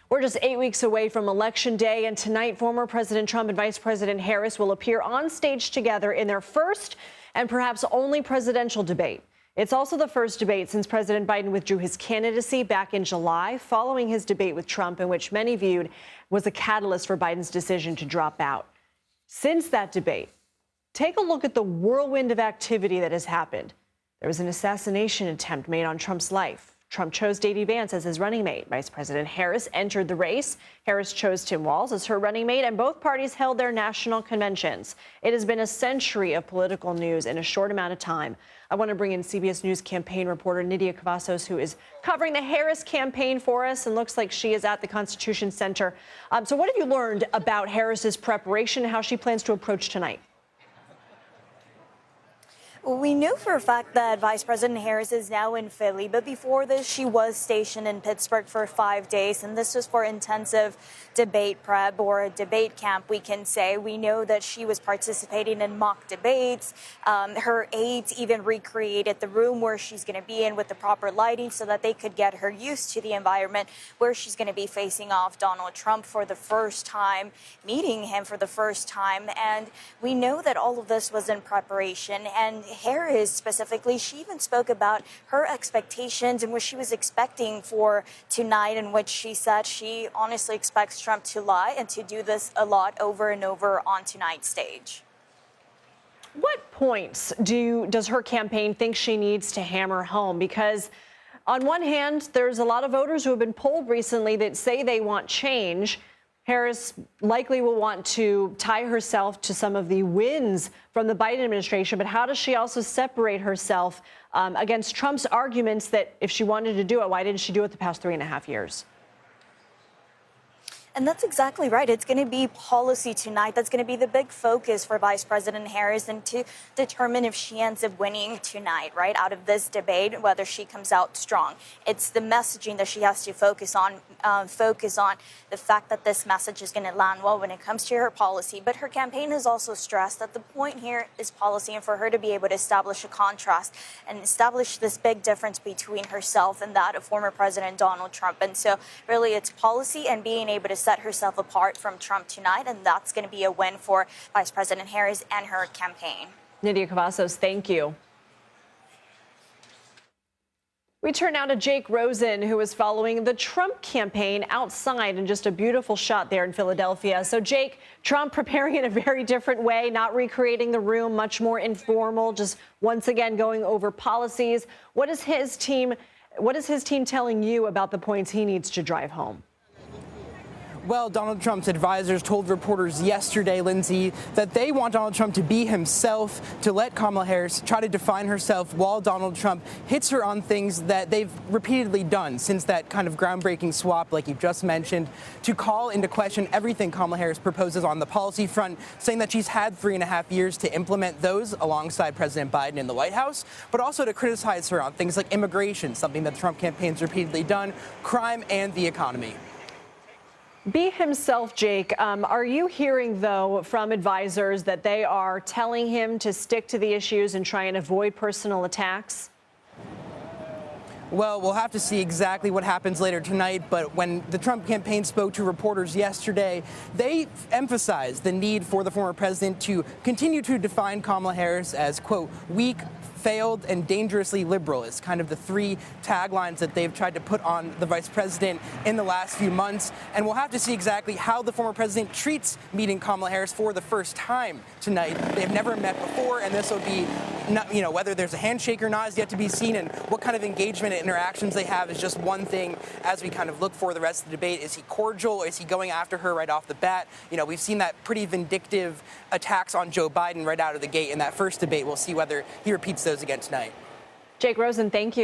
We're just 8 weeks away from Election Day, and tonight former President Trump and Vice President Harris will appear on stage together in their first and perhaps only presidential debate. It's also the first debate since President Biden withdrew his candidacy back in July following his debate with Trump, in which many viewed was a catalyst for Biden's decision to drop out. Since that debate, take a look at the whirlwind of activity that has happened. There was an assassination attempt made on Trump's life. Trump chose J.D. Vance as his running mate. Vice President Harris entered the race. Harris chose Tim Walz as her running mate, and both parties held their national conventions. It has been a century of political news in a short amount of time. I want to bring in CBS News campaign reporter Nidia Cavazos, who is covering the Harris campaign for us, and looks like she is at the Constitution Center. So what have you learned about Harris's preparation and how she plans to approach tonight? We knew for a fact that Vice President Harris is now in Philly, but before this, she was stationed in Pittsburgh for 5 days, and this was for intensive debate prep, or a debate camp, we can say. We know that she was participating in mock debates. Her aides even recreated the room where she's going to be in with the proper lighting so that they could get her used to the environment where she's going to be facing off Donald Trump for the first time, meeting him for the first time. And we know that all of this was in preparation, and Harris specifically, she even spoke about her expectations and what she was expecting for tonight, in which she said she honestly expects Trump to lie and to do this a lot over and over on tonight's stage. What points does her campaign think she needs to hammer home? Because on one hand, there's a lot of voters who have been polled recently that say they want change. Harris likely will want to tie herself to some of the wins from the Biden administration, but how does she also separate herself against Trump's arguments that if she wanted to do it, why didn't she do it the past 3.5 years? And that's exactly right. It's going to be policy tonight. That's going to be the big focus for Vice President Harris, and to determine if she ends up winning tonight, right, out of this debate, whether she comes out strong. It's the messaging that she has to focus on the fact that this message is going to land well when it comes to her policy. But her campaign has also stressed that the point here is policy, and for her to be able to establish a contrast and establish this big difference between herself and that of former President Donald Trump. And so really it's policy and being able to set herself apart from Trump tonight, and that's going to be a win for Vice President Harris and her campaign. Nidia Cavazos, thank you. We turn now to Jake Rosen, who is following the Trump campaign outside, and just a beautiful shot there in Philadelphia. So, Jake, Trump preparing in a very different way, not recreating the room, much more informal, just once again going over policies. What is his team telling you about the points he needs to drive home? Well, Donald Trump's advisors told reporters yesterday, Lindsay, that they want Donald Trump to be himself, to let Kamala Harris try to define herself while Donald Trump hits her on things that they've repeatedly done since that kind of groundbreaking swap, like you just mentioned, to call into question everything Kamala Harris proposes on the policy front, saying that she's had 3.5 years to implement those alongside President Biden in the White House, but also to criticize her on things like immigration, something that the Trump campaign's repeatedly done, crime, and the economy. Be himself, Jake. Are you hearing, though, from advisors that they are telling him to stick to the issues and try and avoid personal attacks? Well, we'll have to see exactly what happens later tonight, but when the Trump campaign spoke to reporters yesterday, they emphasized the need for the former president to continue to define Kamala Harris as, quote, weak, failed, and dangerously liberal is kind of the three taglines that they've tried to put on the vice president in the last few months. And we'll have to see exactly how the former president treats meeting Kamala Harris for the first time tonight. They've never met before, and this will be, whether there's a handshake or not is yet to be seen, and what kind of engagement and interactions they have is just one thing as we kind of look for the rest of the debate. Is he cordial? Is he going after her right off the bat? We've seen that pretty vindictive attacks on Joe Biden right out of the gate in that first debate. We'll see whether he repeats those again tonight. Jake Rosen, thank you.